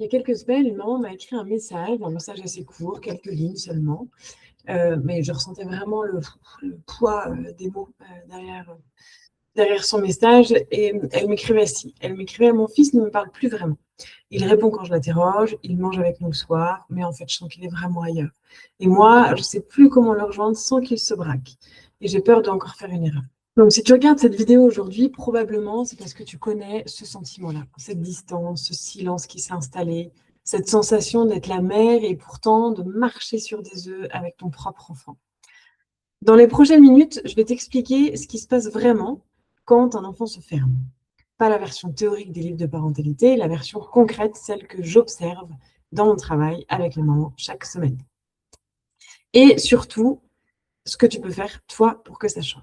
Il y a quelques semaines, une maman m'a écrit un message assez court, quelques lignes seulement, mais je ressentais vraiment le poids des mots derrière son message. Et elle m'écrivait ainsi. Elle m'écrivait: Mon fils ne me parle plus vraiment. Il répond quand je l'interroge, il mange avec nous le soir, mais en fait, je sens qu'il est vraiment ailleurs. Et moi, je ne sais plus comment le rejoindre sans qu'il se braque. Et j'ai peur d'encore faire une erreur. Donc, si tu regardes cette vidéo aujourd'hui, probablement c'est parce que tu connais ce sentiment-là, cette distance, ce silence qui s'est installé, cette sensation d'être la mère et pourtant de marcher sur des œufs avec ton propre enfant. Dans les prochaines minutes, je vais t'expliquer ce qui se passe vraiment quand un enfant se ferme. Pas la version théorique des livres de parentalité, la version concrète, celle que j'observe dans mon travail avec les mamans chaque semaine. Et surtout, ce que tu peux faire, toi, pour que ça change.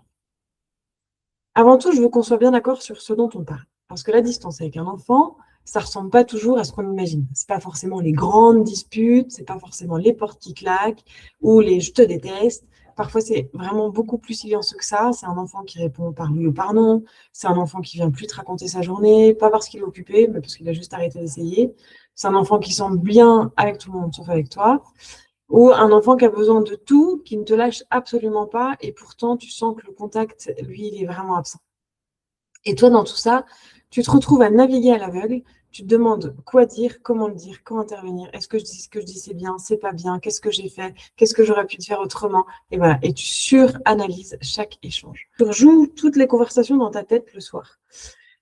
Avant tout, je veux qu'on soit bien d'accord sur ce dont on parle. Parce que la distance avec un enfant, ça ne ressemble pas toujours à ce qu'on imagine. Ce n'est pas forcément les grandes disputes, ce n'est pas forcément les portes qui claquent ou les je te déteste. Parfois, c'est vraiment beaucoup plus silencieux que ça. C'est un enfant qui répond par oui ou par non. C'est un enfant qui vient plus te raconter sa journée, pas parce qu'il est occupé, mais parce qu'il a juste arrêté d'essayer. C'est un enfant qui semble bien avec tout le monde, sauf avec toi. Ou un enfant qui a besoin de tout, qui ne te lâche absolument pas, et pourtant tu sens que le contact, lui, il est vraiment absent. Et toi, dans tout ça, tu te retrouves à naviguer à l'aveugle, tu te demandes quoi dire, comment le dire, quand intervenir, est-ce que je dis ce que je dis c'est bien, c'est pas bien, qu'est-ce que j'ai fait, qu'est-ce que j'aurais pu faire autrement, et voilà, et tu suranalyses chaque échange. Tu rejoues toutes les conversations dans ta tête le soir.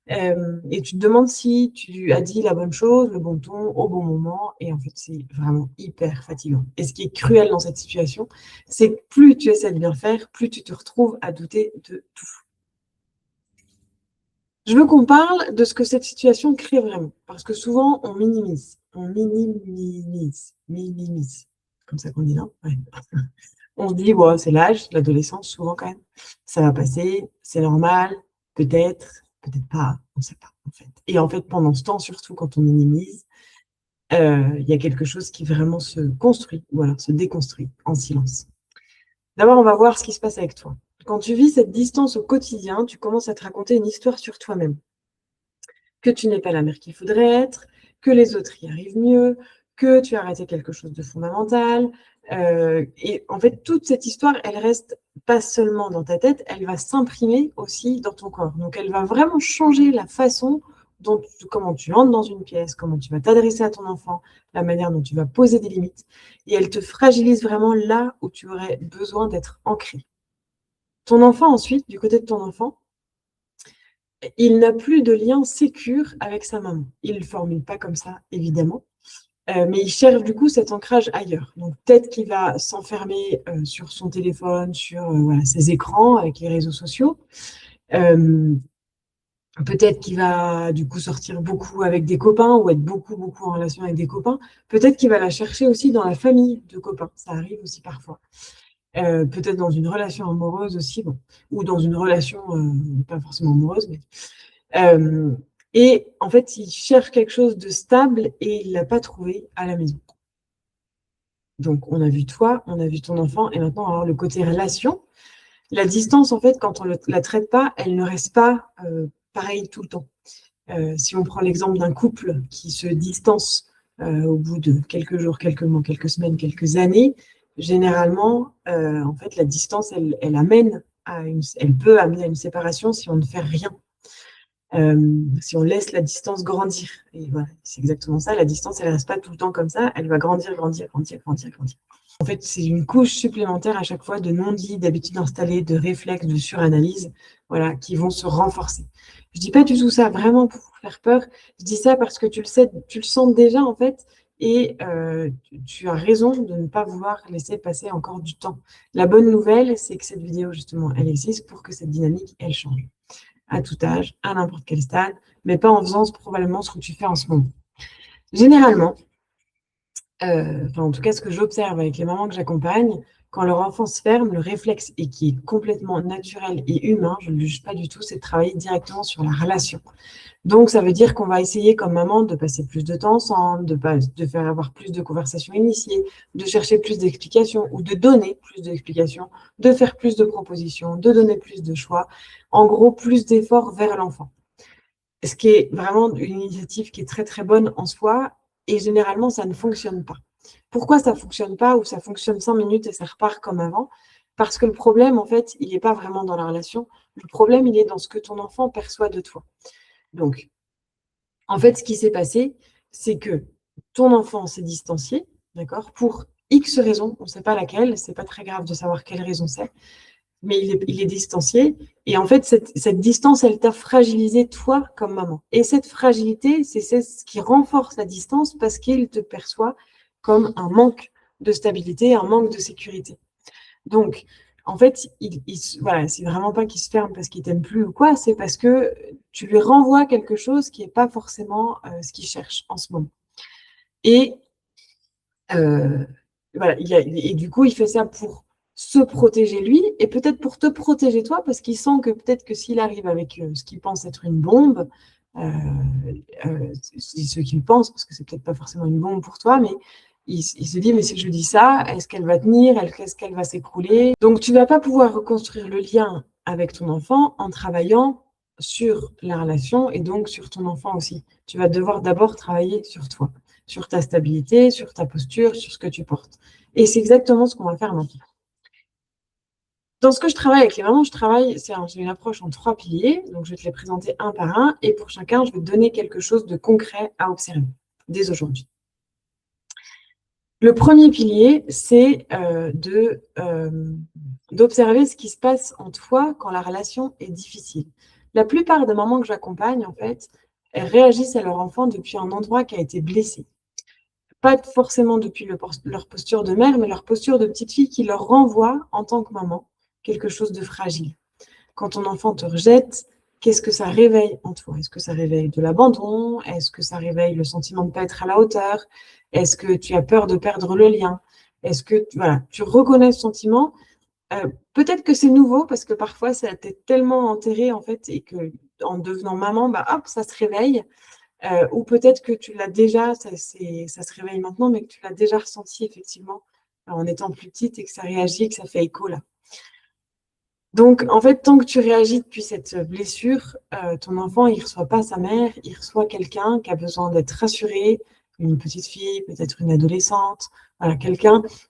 Et tu te demandes si tu as dit la bonne chose, le bon ton, au bon moment. Et en fait, c'est vraiment hyper fatigant. Et ce qui est cruel dans cette situation, c'est que plus tu essaies de bien faire, plus tu te retrouves à douter de tout. Je veux qu'on parle de ce que cette situation crée vraiment. Parce que souvent, on minimise. On minimise. Comme ça qu'on dit, non? Ouais. On se dit, bon, c'est l'âge, l'adolescence, souvent quand même. Ça va passer, c'est normal, peut-être pas, on ne sait pas en fait. Et en fait, pendant ce temps, surtout quand on minimise, il y a quelque chose qui vraiment se construit, ou alors se déconstruit en silence. D'abord, on va voir ce qui se passe avec toi. Quand tu vis cette distance au quotidien, tu commences à te raconter une histoire sur toi-même. Que tu n'es pas la mère qu'il faudrait être, que les autres y arrivent mieux, que tu as raté quelque chose de fondamental. Et en fait, toute cette histoire, elle reste pas seulement dans ta tête, elle va s'imprimer aussi dans ton corps. Donc, elle va vraiment changer la façon comment tu entres dans une pièce, comment tu vas t'adresser à ton enfant, la manière dont tu vas poser des limites. Et elle te fragilise vraiment là où tu aurais besoin d'être ancré. Ton enfant, ensuite, du côté de ton enfant, il n'a plus de lien sécure avec sa maman. Il ne le formule pas comme ça, évidemment, mais il cherche du coup cet ancrage ailleurs. Donc peut-être qu'il va s'enfermer sur son téléphone, sur voilà, ses écrans avec les réseaux sociaux. Peut-être qu'il va du coup sortir beaucoup avec des copains ou être beaucoup, beaucoup en relation avec des copains. Peut-être qu'il va la chercher aussi dans la famille de copains. Ça arrive aussi parfois. Peut-être dans une relation amoureuse aussi, bon, ou dans une relation pas forcément amoureuse, mais et en fait, il cherche quelque chose de stable et il ne l'a pas trouvé à la maison. Donc, on a vu toi, on a vu ton enfant, et maintenant, on va voir le côté relation. La distance, en fait, quand on ne la traite pas, elle ne reste pas pareille tout le temps. Si on prend l'exemple d'un couple qui se distance au bout de quelques jours, quelques mois, quelques semaines, quelques années, généralement, en fait, la distance, elle peut amener à une séparation si on ne fait rien. Si on laisse la distance grandir. Et voilà, c'est exactement ça. La distance, elle ne reste pas tout le temps comme ça. Elle va grandir, grandir, grandir, grandir, grandir. En fait, c'est une couche supplémentaire à chaque fois de non-dits, d'habitudes installées, de réflexes, de suranalyse, voilà, qui vont se renforcer. Je dis pas du tout ça vraiment pour vous faire peur. Je dis ça parce que tu le sais, tu le sens déjà en fait, et tu as raison de ne pas vouloir laisser passer encore du temps. La bonne nouvelle, c'est que cette vidéo justement, elle existe pour que cette dynamique, elle change. À tout âge, à n'importe quel stade, mais pas en faisant probablement ce que tu fais en ce moment. Généralement, en tout cas, ce que j'observe avec les mamans que j'accompagne, quand leur enfant se ferme, le réflexe, et qui est complètement naturel et humain, je ne le juge pas du tout, c'est de travailler directement sur la relation. Donc, ça veut dire qu'on va essayer comme maman de passer plus de temps ensemble, de faire avoir plus de conversations initiées, de chercher plus d'explications ou de donner plus d'explications, de faire plus de propositions, de donner plus de choix. En gros, plus d'efforts vers l'enfant. Ce qui est vraiment une initiative qui est très, très bonne en soi, Et généralement, ça ne fonctionne pas. Pourquoi ça ne fonctionne pas ou ça fonctionne 5 minutes et ça repart comme avant? Parce que le problème, en fait, il n'est pas vraiment dans la relation. Le problème, il est dans ce que ton enfant perçoit de toi. Donc, en fait, ce qui s'est passé, c'est que ton enfant s'est distancié, d'accord, pour X raisons, on ne sait pas laquelle, c'est pas très grave de savoir quelle raison c'est, mais il est distancié. Et en fait, cette distance, elle t'a fragilisé toi comme maman. Et cette fragilité, c'est ce qui renforce la distance parce qu'il te perçoit comme un manque de stabilité, un manque de sécurité. Donc, en fait, voilà, c'est vraiment pas qu'il se ferme parce qu'il t'aime plus ou quoi, c'est parce que tu lui renvoies quelque chose qui n'est pas forcément ce qu'il cherche en ce moment. Et voilà, et du coup, il fait ça pour se protéger lui et peut-être pour te protéger toi parce qu'il sent que peut-être que s'il arrive avec ce qu'il pense être une bombe, c'est ce qu'il pense parce que c'est peut-être pas forcément une bombe pour toi, mais il se dit, mais si je dis ça, est-ce qu'elle va tenir? Est-ce qu'elle va s'écrouler? Donc, tu vas pas pouvoir reconstruire le lien avec ton enfant en travaillant sur la relation et donc sur ton enfant aussi. Tu vas devoir d'abord travailler sur toi, sur ta stabilité, sur ta posture, sur ce que tu portes. Et c'est exactement ce qu'on va faire maintenant. Dans ce que je travaille avec les mamans, c'est une approche en 3 piliers. Donc, je vais te les présenter un par un. Et pour chacun, je vais te donner quelque chose de concret à observer dès aujourd'hui. Le premier pilier, c'est d'observer ce qui se passe en toi quand la relation est difficile. La plupart des mamans que j'accompagne, en fait, elles réagissent à leur enfant depuis un endroit qui a été blessé. Pas forcément depuis leur posture de mère, mais leur posture de petite fille qui leur renvoie, en tant que maman, quelque chose de fragile. Quand ton enfant te rejette, qu'est-ce que ça réveille en toi? Est-ce que ça réveille de l'abandon? Est-ce que ça réveille le sentiment de ne pas être à la hauteur? Est-ce que tu as peur de perdre le lien? Est-ce que voilà, tu reconnais ce sentiment? Peut-être que c'est nouveau parce que parfois ça t'est tellement enterré en fait et que en devenant maman, bah hop, ça se réveille. Ou peut-être que tu l'as déjà, ça se réveille maintenant, mais que tu l'as déjà ressenti effectivement en étant plus petite et que ça réagit, que ça fait écho là. Donc, en fait, tant que tu réagis depuis cette blessure, ton enfant, il ne reçoit pas sa mère, il reçoit quelqu'un qui a besoin d'être rassuré, une petite fille, peut-être une adolescente, voilà,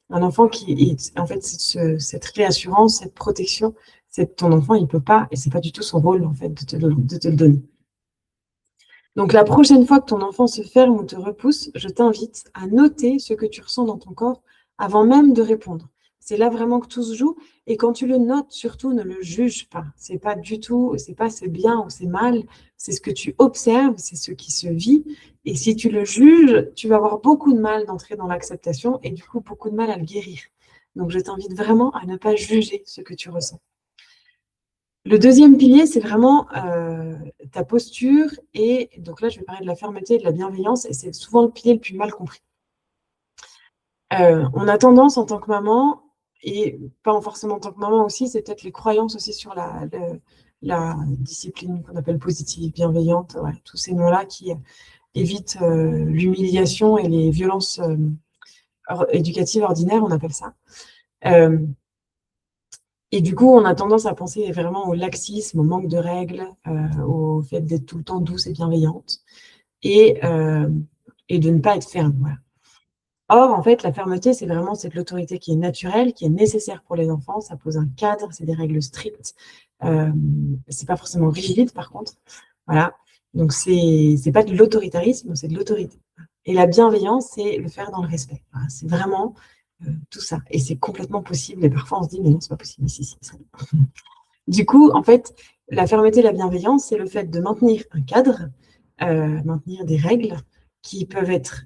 un enfant qui est, en fait, cette réassurance, cette protection, ton enfant, il ne peut pas, et ce n'est pas du tout son rôle, en fait, de te le donner. Donc, la prochaine fois que ton enfant se ferme ou te repousse, je t'invite à noter ce que tu ressens dans ton corps avant même de répondre. C'est là vraiment que tout se joue. Et quand tu le notes, surtout, ne le juge pas. C'est pas du tout, c'est pas c'est bien ou c'est mal. C'est ce que tu observes, c'est ce qui se vit. Et si tu le juges, tu vas avoir beaucoup de mal d'entrer dans l'acceptation et du coup, beaucoup de mal à le guérir. Donc, je t'invite vraiment à ne pas juger ce que tu ressens. Le deuxième pilier, c'est vraiment ta posture. Et donc là, je vais parler de la fermeté et de la bienveillance. Et c'est souvent le pilier le plus mal compris. On a tendance en tant que maman, et pas forcément en tant que maman aussi, c'est peut-être les croyances aussi sur la discipline qu'on appelle positive, bienveillante, ouais, tous ces mots-là qui évitent l'humiliation et les violences éducatives ordinaires, on appelle ça. Et du coup, on a tendance à penser vraiment au laxisme, au manque de règles, au fait d'être tout le temps douce et bienveillante, et de ne pas être ferme. Voilà. Or, en fait, la fermeté, c'est de l'autorité qui est naturelle, qui est nécessaire pour les enfants. Ça pose un cadre, c'est des règles strictes. C'est pas forcément rigide, par contre. Voilà. Donc, c'est pas de l'autoritarisme, c'est de l'autorité. Et la bienveillance, c'est le faire dans le respect. Voilà. C'est vraiment tout ça. Et c'est complètement possible. Et parfois, on se dit, mais non, c'est pas possible. Si. Du coup, en fait, la fermeté et la bienveillance, c'est le fait de maintenir un cadre, maintenir des règles qui peuvent être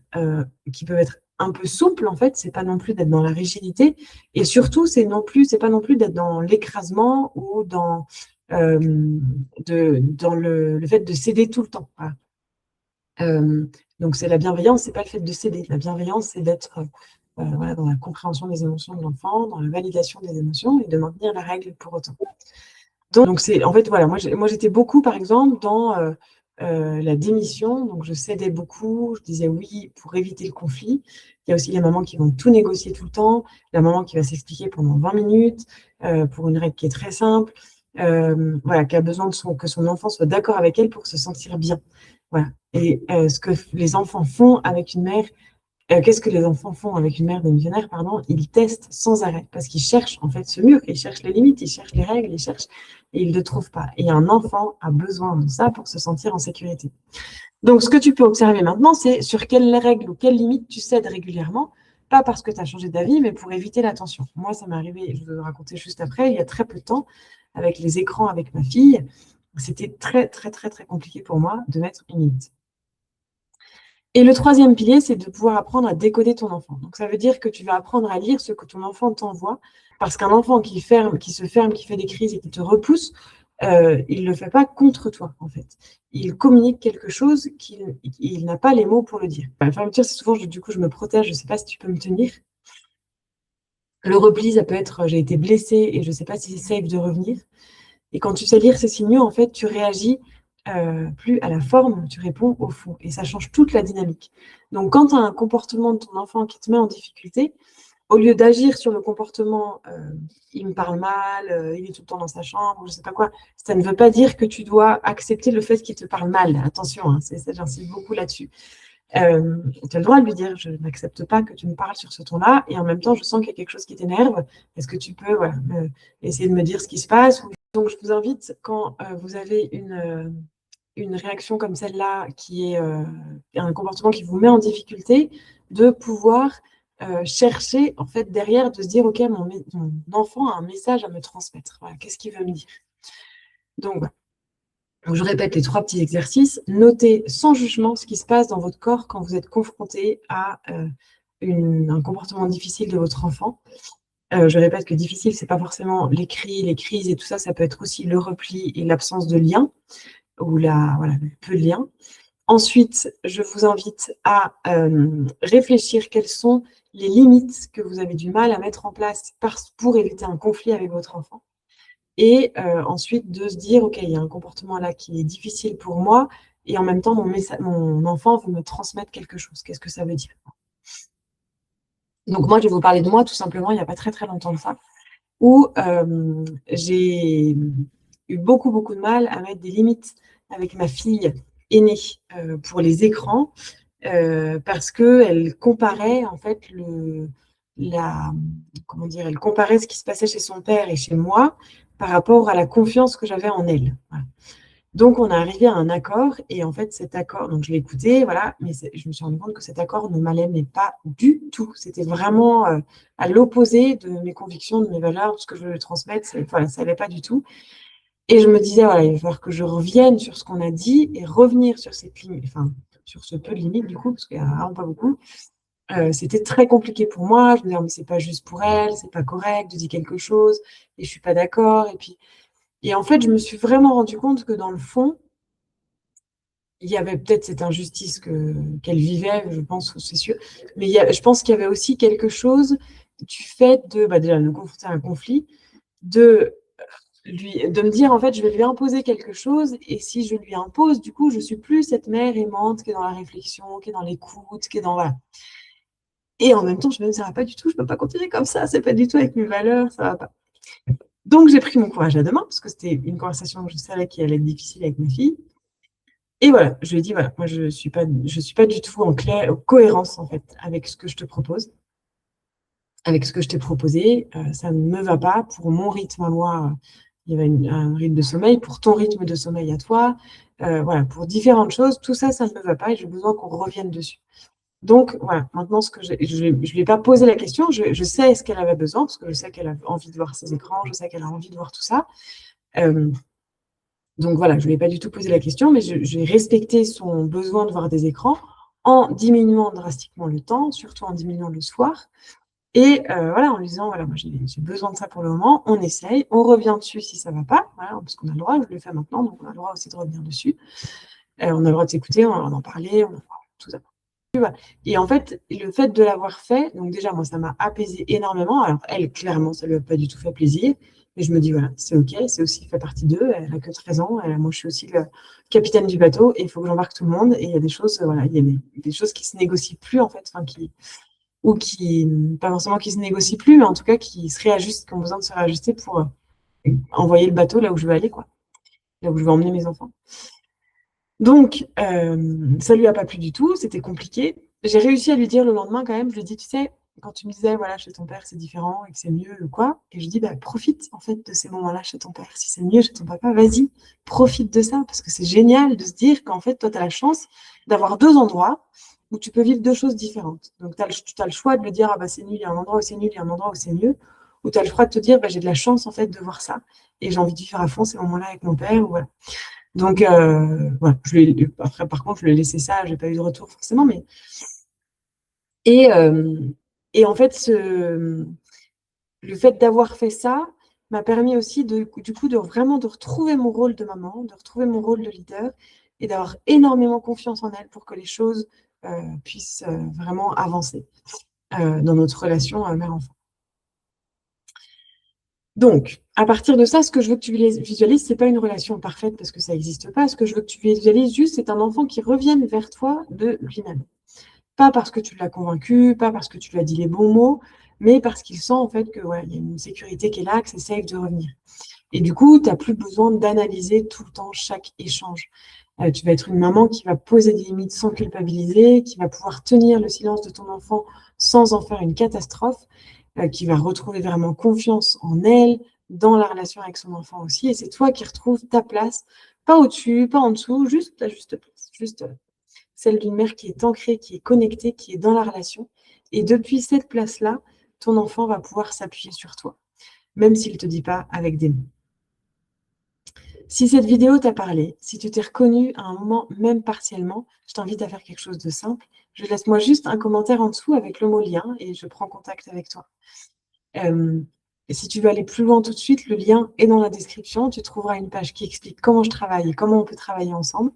un peu souples, en fait. C'est pas non plus d'être dans la rigidité. Et surtout, c'est pas non plus d'être dans l'écrasement ou dans le fait de céder tout le temps. Voilà. Donc, c'est la bienveillance, c'est pas le fait de céder. La bienveillance, c'est d'être voilà, dans la compréhension des émotions de l'enfant, dans la validation des émotions et de maintenir la règle pour autant. Donc, en fait, voilà, moi j'étais beaucoup, par exemple, dans la démission. Donc, je cédais beaucoup, je disais oui pour éviter le conflit. Il y a aussi les mamans qui vont tout négocier tout le temps, la maman qui va s'expliquer pendant 20 minutes pour une règle qui est très simple, voilà, qui a besoin que son enfant soit d'accord avec elle pour se sentir bien. Voilà. Et ce que les enfants font avec une mère, qu'est-ce que les enfants font avec une mère démissionnaire, pardon? Ils testent sans arrêt parce qu'ils cherchent en fait ce mur, ils cherchent les limites, ils cherchent les règles, ils cherchent et ils ne le trouvent pas. Et un enfant a besoin de ça pour se sentir en sécurité. Donc, ce que tu peux observer maintenant, c'est sur quelles règles ou quelles limites tu cèdes régulièrement, pas parce que tu as changé d'avis, mais pour éviter la tension. Moi, ça m'est arrivé, je vais le raconter juste après, il y a très peu de temps, avec les écrans avec ma fille, c'était très, très, très, très compliqué pour moi de mettre une limite. Et le troisième pilier, c'est de pouvoir apprendre à décoder ton enfant. Donc, ça veut dire que tu vas apprendre à lire ce que ton enfant t'envoie, parce qu'un enfant qui se ferme, qui fait des crises et qui te repousse, il ne le fait pas contre toi, en fait. Il communique quelque chose qu'il n'a pas les mots pour le dire. La fermeture, c'est souvent, du coup, je me protège, je ne sais pas si tu peux me tenir. Le repli, ça peut être, j'ai été blessée et je ne sais pas si c'est safe de revenir. Et quand tu sais lire ces signaux, en fait, tu réagis plus à la forme, tu réponds au fond. Et ça change toute la dynamique. Donc, quand tu as un comportement de ton enfant qui te met en difficulté, au lieu d'agir sur le comportement, il me parle mal, il est tout le temps dans sa chambre, je ne sais pas quoi, ça ne veut pas dire que tu dois accepter le fait qu'il te parle mal. Attention, hein, j'insiste beaucoup là-dessus. Tu as le droit de lui dire, je n'accepte pas que tu me parles sur ce ton-là, et en même temps, je sens qu'il y a quelque chose qui t'énerve. Est-ce que tu peux essayer de me dire ce qui se passe? Donc, je vous invite, quand vous avez une réaction comme celle-là, qui est un comportement qui vous met en difficulté, de pouvoir chercher, en fait, derrière, de se dire, OK, mon enfant a un message à me transmettre. Voilà, qu'est-ce qu'il veut me dire? Donc, je répète les 3 petits exercices. Notez sans jugement ce qui se passe dans votre corps quand vous êtes confronté à un comportement difficile de votre enfant. Je répète que difficile, ce n'est pas forcément les cris, les crises et tout ça, ça peut être aussi le repli et l'absence de lien, ou peu de lien. Ensuite, je vous invite à réfléchir quelles sont les limites que vous avez du mal à mettre en place pour éviter un conflit avec votre enfant. Et ensuite, de se dire, OK, il y a un comportement là qui est difficile pour moi, et en même temps, mon enfant veut me transmettre quelque chose. Qu'est-ce que ça veut dire? Donc moi, je vais vous parler de moi, tout simplement, il n'y a pas très, très longtemps de ça, où j'ai eu beaucoup, beaucoup de mal à mettre des limites avec ma fille aînée pour les écrans, parce qu'elle comparait, en fait, elle comparait ce qui se passait chez son père et chez moi par rapport à la confiance que j'avais en elle. Voilà. Donc, on est arrivé à un accord, et en fait, cet accord, donc je l'ai écouté, voilà, mais je me suis rendu compte que cet accord ne m'allait mais pas du tout. C'était vraiment à l'opposé de mes convictions, de mes valeurs, de ce que je veux transmettre. Voilà, ça n'allait pas du tout. Et je me disais, voilà, il va falloir que je revienne sur ce qu'on a dit et revenir sur cette limite, enfin, sur ce peu de limites, du coup, parce qu'il n'y en a vraiment pas beaucoup. C'était très compliqué pour moi. Je me disais, mais c'est pas juste pour elle, c'est pas correct de dire quelque chose, et je suis pas d'accord. Et en fait, je me suis vraiment rendu compte que dans le fond, il y avait peut-être cette injustice qu'elle vivait, je pense, c'est sûr, mais je pense qu'il y avait aussi quelque chose du fait de, déjà, me confronter à un conflit, de me dire, en fait, je vais lui imposer quelque chose, et si je lui impose, du coup, je suis plus cette mère aimante qui est dans la réflexion, qui est dans l'écoute, qui est dans, voilà. Et en même temps, je me dis, ça va pas du tout, je peux pas continuer comme ça, c'est pas du tout avec mes valeurs, ça va pas. Donc, j'ai pris mon courage à deux mains, parce que c'était une conversation que je savais qui allait être difficile avec ma fille. Et voilà, je lui ai dit, voilà, moi, je suis pas du tout en cohérence, en fait, avec ce que je te propose, avec ce que je t'ai proposé. Ça ne me va pas. Pour mon rythme à moi, il y avait un rythme de sommeil. Pour ton rythme de sommeil à toi, voilà, pour différentes choses, tout ça, ça ne me va pas, et j'ai besoin qu'on revienne dessus. Donc, voilà, maintenant, je ne lui ai pas posé la question, je sais ce qu'elle avait besoin, parce que je sais qu'elle a envie de voir ses écrans, je sais qu'elle a envie de voir tout ça. Donc, voilà, je ne lui ai pas du tout posé la question, mais j'ai respecté son besoin de voir des écrans en diminuant drastiquement le temps, surtout en diminuant le soir. Et voilà, en lui disant, voilà, moi, j'ai besoin de ça pour le moment, on essaye, on revient dessus si ça ne va pas, voilà, parce qu'on a le droit, je le fais maintenant, donc on a le droit aussi de revenir dessus. On a le droit de s'écouter, on a le droit d'en parler, tout ça. Et en fait, le fait de l'avoir fait, donc déjà, moi, ça m'a apaisé énormément. Alors, elle, clairement, ça ne lui a pas du tout fait plaisir. Mais je me dis, voilà, c'est OK, c'est aussi fait partie d'eux. Elle n'a que 13 ans. Moi, je suis aussi le capitaine du bateau, et il faut que j'embarque tout le monde. Et il y a des choses, voilà, il y a des choses qui ne se négocient plus, en fait, enfin, pas forcément qui se négocient plus, mais en tout cas, qui se réajustent, qui ont besoin de se réajuster pour envoyer le bateau là où je veux aller, quoi, là où je veux emmener mes enfants. Donc, ça lui a pas plu du tout, c'était compliqué. J'ai réussi à lui dire le lendemain quand même, je lui ai dit, tu sais, quand tu me disais, voilà, chez ton père, c'est différent et que c'est mieux ou quoi, et je dis, bah, profite en fait de ces moments-là chez ton père. Si c'est mieux chez ton papa, vas-y, profite de ça, parce que c'est génial de se dire qu'en fait, toi, tu as la chance d'avoir deux endroits où tu peux vivre deux choses différentes. Donc, tu as le choix de le dire, ah bah, c'est nul, il y a un endroit où c'est nul, il y a un endroit où c'est mieux, ou tu as le choix de te dire, bah, j'ai de la chance en fait de voir ça, et j'ai envie de vivre à fond ces moments-là avec mon père, ou voilà. Donc, voilà, après, par contre, je lui ai laissé ça, je n'ai pas eu de retour forcément, mais. Et, euh, et en fait, le fait d'avoir fait ça m'a permis aussi, du coup, de vraiment de retrouver mon rôle de maman, de retrouver mon rôle de leader et d'avoir énormément confiance en elle pour que les choses puissent vraiment avancer dans notre relation mère-enfant. Donc, à partir de ça, ce que je veux que tu visualises, ce n'est pas une relation parfaite parce que ça n'existe pas. Ce que je veux que tu visualises juste, c'est un enfant qui revienne vers toi de lui-même. Pas parce que tu l'as convaincu, pas parce que tu lui as dit les bons mots, mais parce qu'il sent en fait que ouais, il y a une sécurité qui est là, que c'est safe de revenir. Et du coup, tu n'as plus besoin d'analyser tout le temps chaque échange. Tu vas être une maman qui va poser des limites sans culpabiliser, qui va pouvoir tenir le silence de ton enfant sans en faire une catastrophe, qui va retrouver vraiment confiance en elle, dans la relation avec son enfant aussi. Et c'est toi qui retrouves ta place, pas au-dessus, pas en dessous, juste la juste place, juste celle d'une mère qui est ancrée, qui est connectée, qui est dans la relation. Et depuis cette place-là, ton enfant va pouvoir s'appuyer sur toi, même s'il ne te dit pas avec des mots. Si cette vidéo t'a parlé, si tu t'es reconnu à un moment, même partiellement, je t'invite à faire quelque chose de simple. Je laisse moi juste un commentaire en dessous avec le mot lien et je prends contact avec toi. Et si tu veux aller plus loin tout de suite, le lien est dans la description. Tu trouveras une page qui explique comment je travaille et comment on peut travailler ensemble.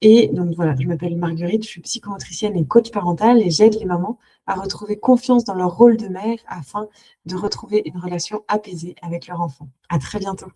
Et donc voilà, je m'appelle Marguerite, je suis psychomotricienne et coach parental et j'aide les mamans à retrouver confiance dans leur rôle de mère afin de retrouver une relation apaisée avec leur enfant. À très bientôt.